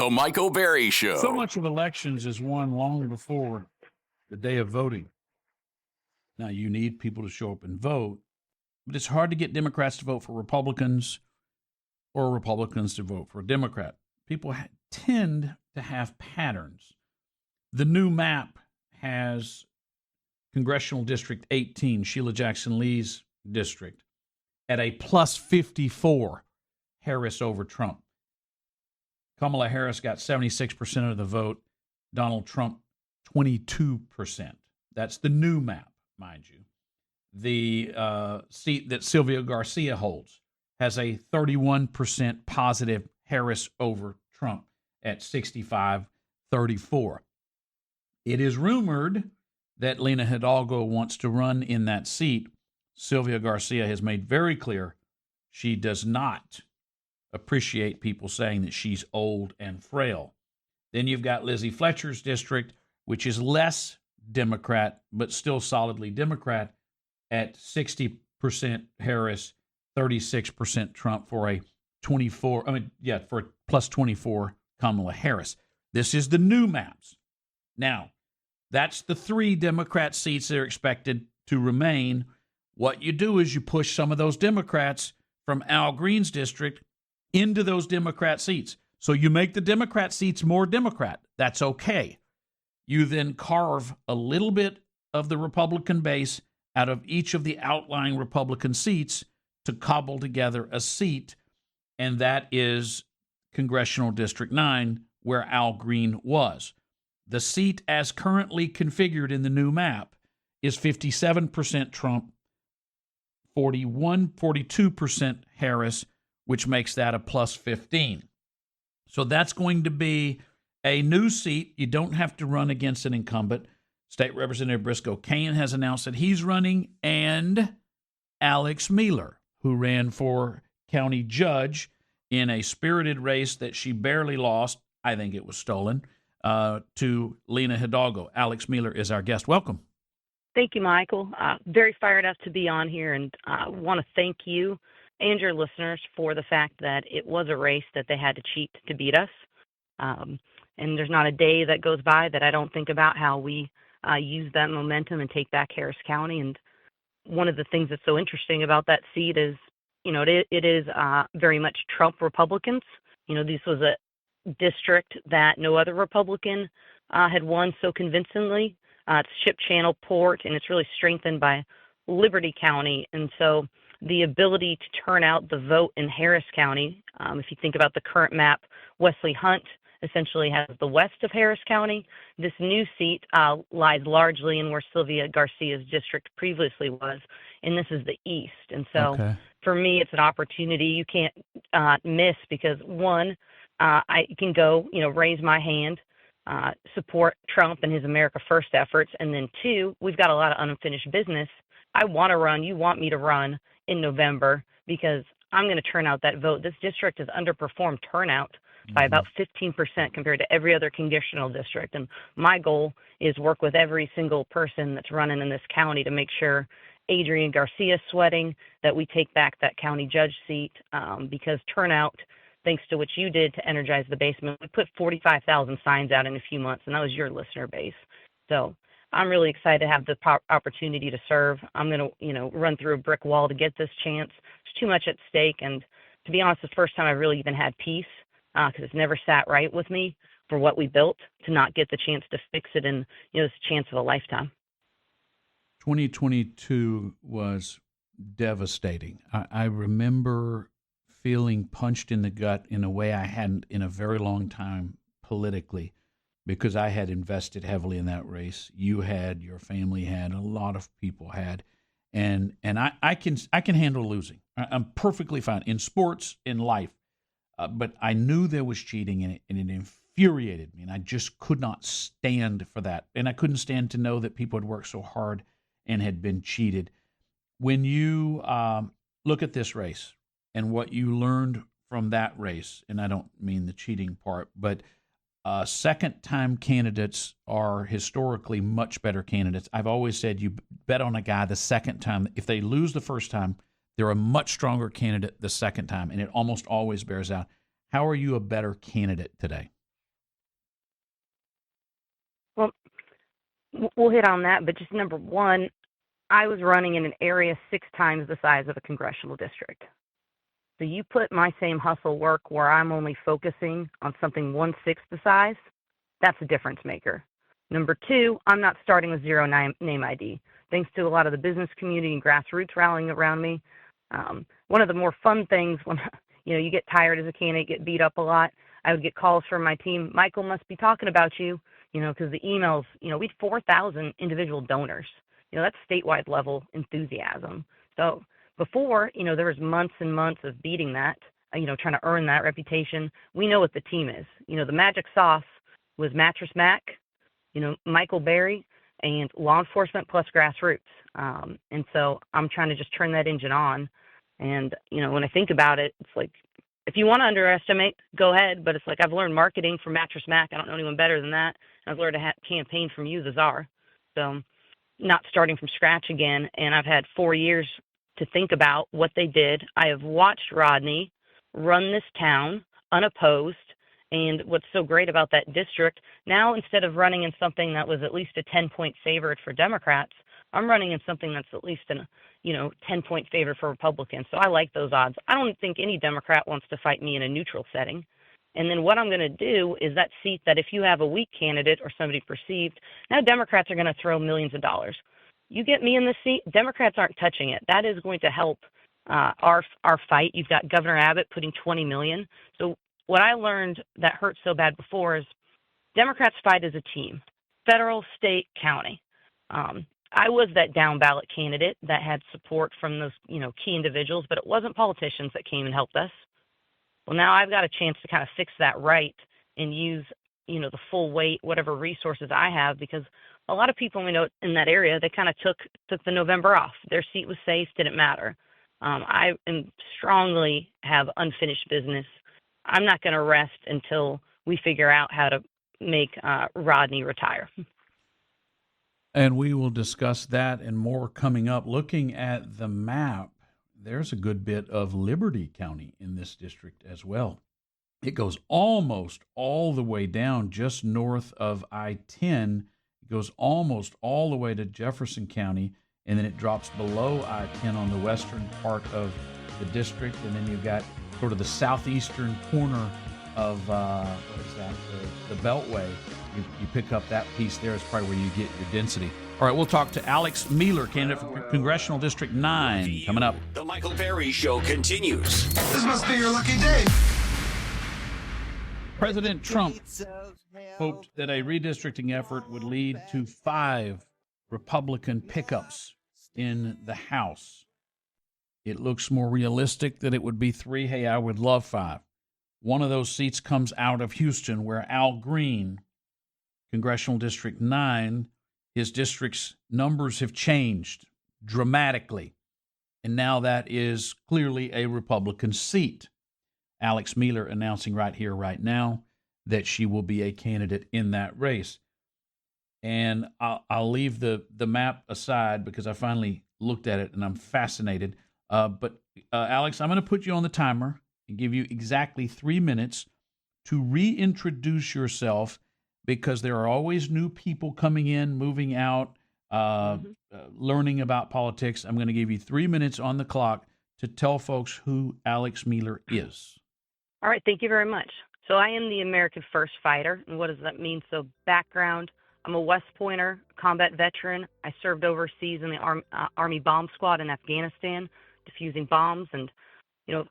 The Michael Berry Show. So much of elections is won long before the day of voting. Now, you need people to show up and vote, but it's hard to get Democrats to vote for Republicans or Republicans to vote for a Democrat. People tend to have patterns. The new map has Congressional District 18, Sheila Jackson Lee's district, at a plus 54, Harris over Trump. Kamala Harris got 76% of the vote. Donald Trump, 22%. That's the new map, mind you. The seat that Sylvia Garcia holds has a 31% positive Harris over Trump at 65-34. It is rumored that Lena Hidalgo wants to run in that seat. Sylvia Garcia has made very clear she does not appreciate people saying that she's old and frail. Then you've got Lizzie Fletcher's district, which is less Democrat, but still solidly Democrat, at 60% Harris, 36% Trump for a for a plus 24 Kamala Harris. This is the new maps. Now, that's the 3 Democrat seats that are expected to remain. What you do is you push some of those Democrats from Al Green's district into those Democrat seats. So you make the Democrat seats more Democrat. That's okay. You then carve a little bit of the Republican base out of each of the outlying Republican seats to cobble together a seat, and that is Congressional District 9, where Al Green was. The seat as currently configured in the new map is 57% Trump, 42% Harris, which makes that a plus 15. So that's going to be a new seat. You don't have to run against an incumbent. State Representative Briscoe Cain has announced that he's running, and Alex Miller, who ran for county judge in a spirited race that she barely lost. I think it was stolen, to Lena Hidalgo. Alex Miller is our guest. Welcome. Thank you, Michael. Very fired up to be on here, and I want to thank you and your listeners for the fact that it was a race that they had to cheat to beat us. And there's not a day that goes by that I don't think about how we use that momentum and take back Harris County. And one of the things that's so interesting about that seat is, it is very much Trump Republicans. This was a district that no other Republican had won so convincingly. It's Ship Channel Port, and it's really strengthened by Liberty County. And so the ability to turn out the vote in Harris County, if you think about the current map, Wesley Hunt essentially has the west of Harris County. This new seat lies largely in where Sylvia Garcia's district previously was, and this is the east. And so for me, it's an opportunity you can't miss because, one, I can go, raise my hand, support Trump and his America First efforts, and then 2, we've got a lot of unfinished business. I want to run, you want me to run in November because I'm going to turn out that vote. This district has underperformed turnout by about 15% compared to every other congressional district. And my goal is work with every single person that's running in this county to make sure Adrian Garcia's sweating, that we take back that county judge seat because turnout, thanks to what you did to energize the basement, we put 45,000 signs out in a few months, and that was your listener base. So I'm really excited to have the opportunity to serve. I'm going to, run through a brick wall to get this chance. There's too much at stake, and to be honest, it's the first time I've really even had peace because it's never sat right with me for what we built to not get the chance to fix it in, this chance of a lifetime. 2022 was devastating. I remember feeling punched in the gut in a way I hadn't in a very long time politically, because I had invested heavily in that race. You had, your family had, a lot of people had, and I can handle losing. I'm perfectly fine in sports, in life, but I knew there was cheating in it, and it infuriated me, and I just could not stand for that, and I couldn't stand to know that people had worked so hard and had been cheated. When you look at this race and what you learned from that race, and I don't mean the cheating part, but second-time candidates are historically much better candidates. I've always said you bet on a guy the second time. If they lose the first time, they're a much stronger candidate the second time, and it almost always bears out. How are you a better candidate today? Well, we'll hit on that, but just number one, I was running in an area 6 times the size of a congressional district. So you put my same hustle work where I'm only focusing on something 1/6 the size, that's a difference maker. Number two, I'm not starting with zero name ID. Thanks to a lot of the business community and grassroots rallying around me. One of the more fun things when you get tired as a candidate, get beat up a lot, I would get calls from my team. Michael must be talking about you, because the emails. We had 4,000 individual donors. That's statewide level enthusiasm. So before, there was months and months of beating that, trying to earn that reputation. We know what the team is. The magic sauce was Mattress Mac, Michael Berry, and law enforcement plus grassroots. And so I'm trying to just turn that engine on. And, when I think about it, it's like, if you want to underestimate, go ahead. But it's like I've learned marketing from Mattress Mac. I don't know anyone better than that. I've learned a campaign from you, the Czar. So not starting from scratch again. And I've had 4 years to think about what they did. I have watched Rodney run this town unopposed. And what's so great about that district, now instead of running in something that was at least a 10-point favorite for Democrats, I'm running in something that's at least a 10-point favorite for Republicans. So I like those odds. I don't think any Democrat wants to fight me in a neutral setting. And then what I'm going to do is that seat that if you have a weak candidate or somebody perceived, now Democrats are going to throw millions of dollars. You get me in this seat, Democrats aren't touching it. That is going to help our fight. You've got Governor Abbott putting $20 million. So what I learned that hurt so bad before is Democrats fight as a team, federal, state, county. I was that down ballot candidate that had support from those, key individuals, but it wasn't politicians that came and helped us. Well, now I've got a chance to kind of fix that right and use, the full weight, whatever resources I have, because a lot of people we know in that area, they kind of took the November off. Their seat was safe, didn't matter. I strongly have unfinished business. I'm not going to rest until we figure out how to make Rodney retire. And we will discuss that and more coming up. Looking at the map, there's a good bit of Liberty County in this district as well. It goes almost all the way down just north of I-10. It goes almost all the way to Jefferson County, and then it drops below I-10 on the western part of the district. And then you've got sort of the southeastern corner of the Beltway. You pick up that piece there. It's probably where you get your density. All right, we'll talk to Alex Mealer, candidate for Congressional District 9, coming up. The Michael Berry Show continues. This must be your lucky day. President Trump hoped that a redistricting effort would lead to 5 Republican pickups in the House. It looks more realistic that it would be 3. Hey, I would love 5. One of those seats comes out of Houston, where Al Green, Congressional District 9, his district's numbers have changed dramatically. And now that is clearly a Republican seat. Alex Mealer announcing right here, right now, that she will be a candidate in that race. And I'll leave the map aside because I finally looked at it and I'm fascinated. But Alex, I'm going to put you on the timer and give you exactly 3 minutes to reintroduce yourself, because there are always new people coming in, moving out, learning about politics. I'm going to give you 3 minutes on the clock to tell folks who Alex Mealer is. All right, thank you very much. So I am the American First Fighter, and what does that mean? So background, I'm a West Pointer, combat veteran. I served overseas in the Army bomb squad in Afghanistan, defusing bombs. And,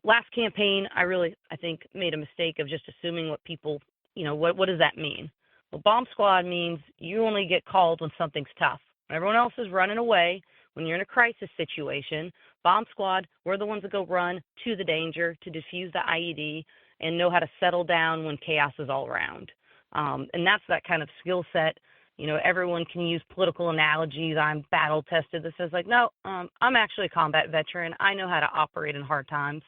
last campaign, I think, made a mistake of just assuming what people, what does that mean? Well, bomb squad means you only get called when something's tough. When everyone else is running away, when you're in a crisis situation, bomb squad, we're the ones that go run to the danger to defuse the IED and know how to settle down when chaos is all around. And that's that kind of skill set. Everyone can use political analogies. I'm battle tested. That says no, I'm actually a combat veteran. I know how to operate in hard times.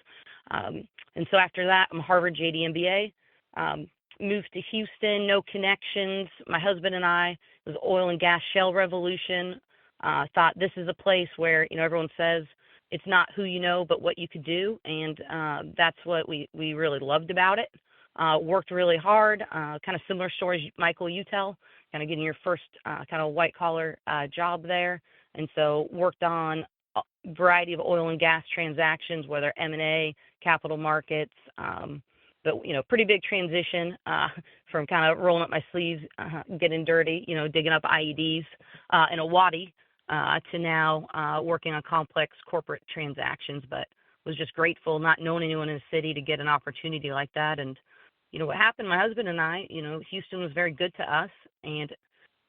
And so after that, I'm a Harvard JD MBA. Moved to Houston, no connections. My husband and I, it was oil and gas shale revolution. Thought this is a place where, everyone says it's not who you know, but what you could do. And that's what we really loved about it. worked really hard, kind of similar stories, Michael, you tell, kind of getting your first kind of white-collar job there. And so worked on a variety of oil and gas transactions, whether M&A, capital markets, but, pretty big transition from kind of rolling up my sleeves, getting dirty, digging up IEDs in a wadi to now working on complex corporate transactions. But was just grateful not knowing anyone in the city to get an opportunity like that. And, what happened, my husband and I, Houston was very good to us. And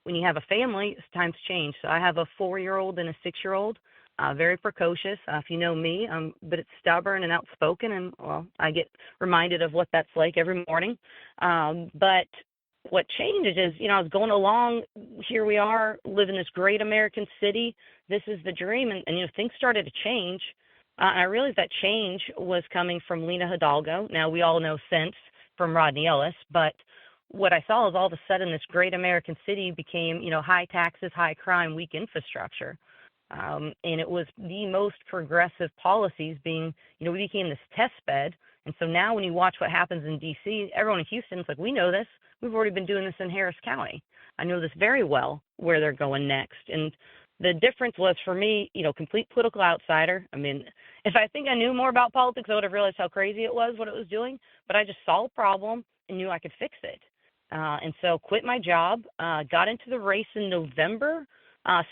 when you have a family, times change. So I have a 4-year-old and a 6-year-old. Very precocious. If you know me, I'm a bit stubborn and outspoken, and I get reminded of what that's like every morning. But what changed is, I was going along. Here we are, live in this great American city. This is the dream, and things started to change. And I realized that change was coming from Lena Hidalgo. Now we all know since from Rodney Ellis, but what I saw is all of a sudden this great American city became, high taxes, high crime, weak infrastructure. And it was the most progressive policies being, we became this test bed. And so now when you watch what happens in D.C., everyone in Houston is like, we know this. We've already been doing this in Harris County. I know this very well, where they're going next. And the difference was for me, complete political outsider. I mean, if I think I knew more about politics, I would have realized how crazy it was, what it was doing. But I just saw a problem and knew I could fix it. And so quit my job, got into the race in November,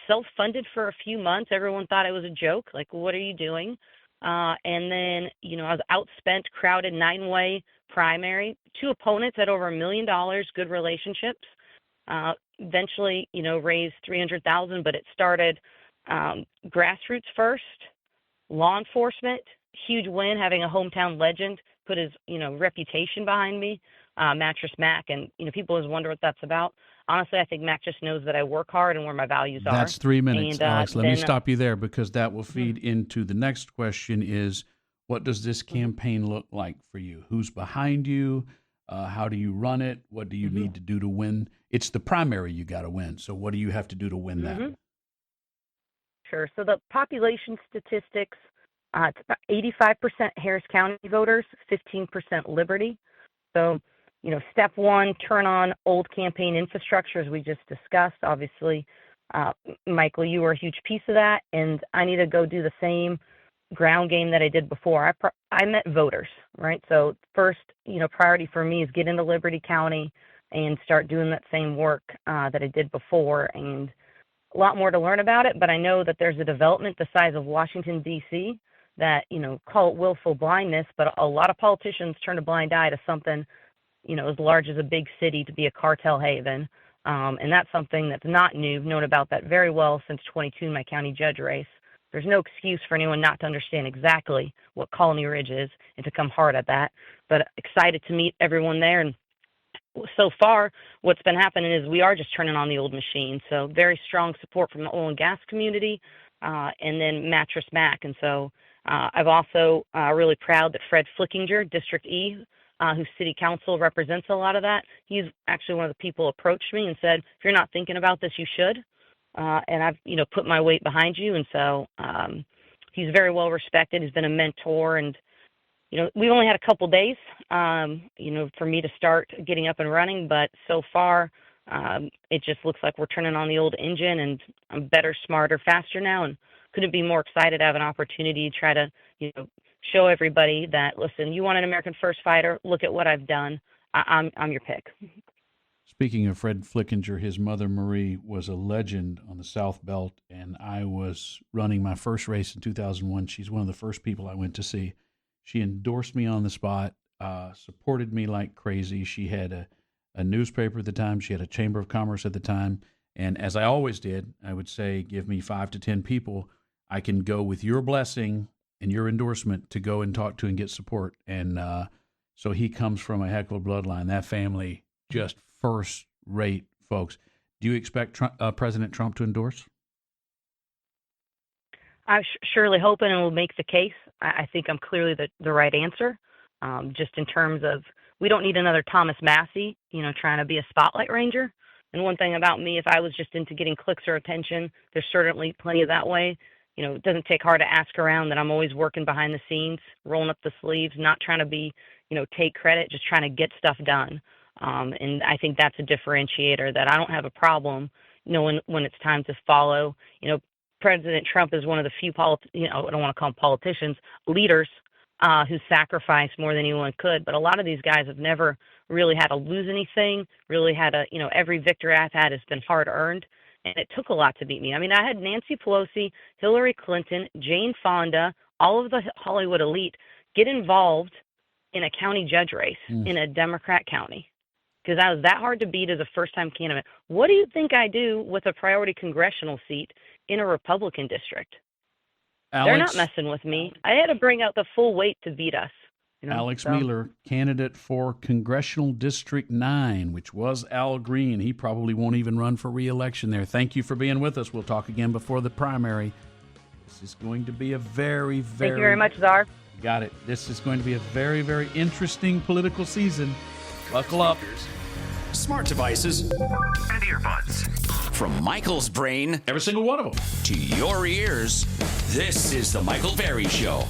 self-funded for a few months. Everyone thought it was a joke. Like, what are you doing? And then, I was outspent, crowded 9-way primary, 2 opponents at over $1 million, good relationships. Eventually, raised $300,000, but it started grassroots first, law enforcement, huge win, having a hometown legend put his, reputation behind me, Mattress Mac, and people always wonder what that's about. Honestly, I think Mac just knows that I work hard and where my values are. That's 3 minutes, and, Alex. Let me stop you there because that will feed into the next question is, what does this campaign look like for you? Who's behind you? How do you run it? What do you need to do to win? It's the primary you got to win. So what do you have to do to win that? Sure. So the population statistics, it's about 85% Harris County voters, 15% Liberty. So, step one, turn on old campaign infrastructure, as we just discussed. Obviously, Michael, you were a huge piece of that, and I need to go do the same ground game that I did before. I met voters, right? So first, priority for me is get into Liberty County and start doing that same work that I did before, and a lot more to learn about it. But I know that there's a development the size of Washington, D.C. that, call it willful blindness, but a lot of politicians turn a blind eye to something, as large as a big city to be a cartel haven. And that's something that's not new. I've known about that very well since 22 in my county judge race. There's no excuse for anyone not to understand exactly what Colony Ridge is and to come hard at that. But excited to meet everyone there. And so far, what's been happening is we are just turning on the old machine. So very strong support from the oil and gas community, and then Mattress Mac. And so I've also really proud that Fred Flickinger, District E, whose city council represents a lot of that, he's actually one of the people approached me and said, if you're not thinking about this, you should. And I've, put my weight behind you. And so he's very well respected. He's been a mentor. And, we've only had a couple days, for me to start getting up and running. But so far, it just looks like we're turning on the old engine, and I'm better, smarter, faster now. And couldn't be more excited to have an opportunity to try to, show everybody that, listen, you want an American First fighter, look at what I've done. I'm your pick. Speaking of Fred Flickinger, his mother, Marie, was a legend on the South Belt, and I was running my first race in 2001. She's one of the first people I went to see. She endorsed me on the spot, supported me like crazy. She had a newspaper at the time. She had a Chamber of Commerce at the time. And as I always did, I would say, give me 5 to 10 people I can go with your blessing and your endorsement to go and talk to and get support. And so he comes from a heck of a bloodline. That family, just first-rate folks. Do you expect President Trump to endorse? I'm surely hoping and will make the case. I think I'm clearly the right answer, just in terms of we don't need another Thomas Massey, trying to be a spotlight ranger. And one thing about me, if I was just into getting clicks or attention, there's certainly plenty of that way. it doesn't take hard to ask around that I'm always working behind the scenes, rolling up the sleeves, not trying to be, take credit, just trying to get stuff done. And I think that's a differentiator that I don't have a problem knowing when it's time to follow. President Trump is one of the few, I don't want to call them politicians, leaders who sacrifice more than anyone could. But a lot of these guys have never really had to lose anything, really had a, every victory I've had has been hard earned. And it took a lot to beat me. I mean, I had Nancy Pelosi, Hillary Clinton, Jane Fonda, all of the Hollywood elite get involved in a county judge race in a Democrat county because I was that hard to beat as a first-time candidate. What do you think I do with a priority congressional seat in a Republican district? Alex, they're not messing with me. I had to bring out the full weight to beat us. Alex Mueller, candidate for Congressional District 9, which was Al Green. He probably won't even run for re-election there. Thank you for being with us. We'll talk again before the primary. This is going to be a very, very... Thank you very much, Czar. Got it. This is going to be a very, very interesting political season. Buckle up. Smart devices, and earbuds. From Michael's brain, Every single one of them. to your ears, this is The Michael Berry Show.